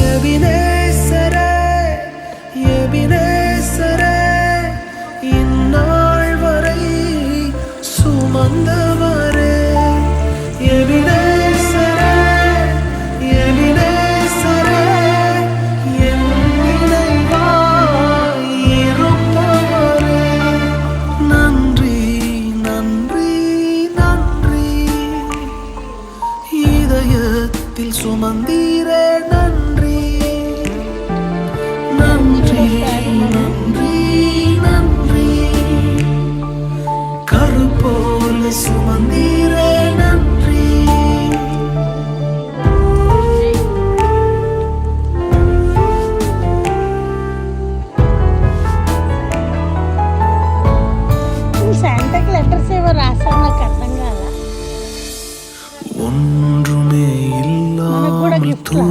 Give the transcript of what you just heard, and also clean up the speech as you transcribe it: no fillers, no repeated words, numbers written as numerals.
எபினேசரே எபினேசரே இந்நாள் வரை சுமந்தவரே எபினேசரே எபினேசரே என் நினைவாய் இருப்பவரே நன்றி நன்றி நன்றி இதயத்தில் சுமந்தீரே நன்றி நன்றி நன்றி நன்றி கருப்போல சுமந்தீரே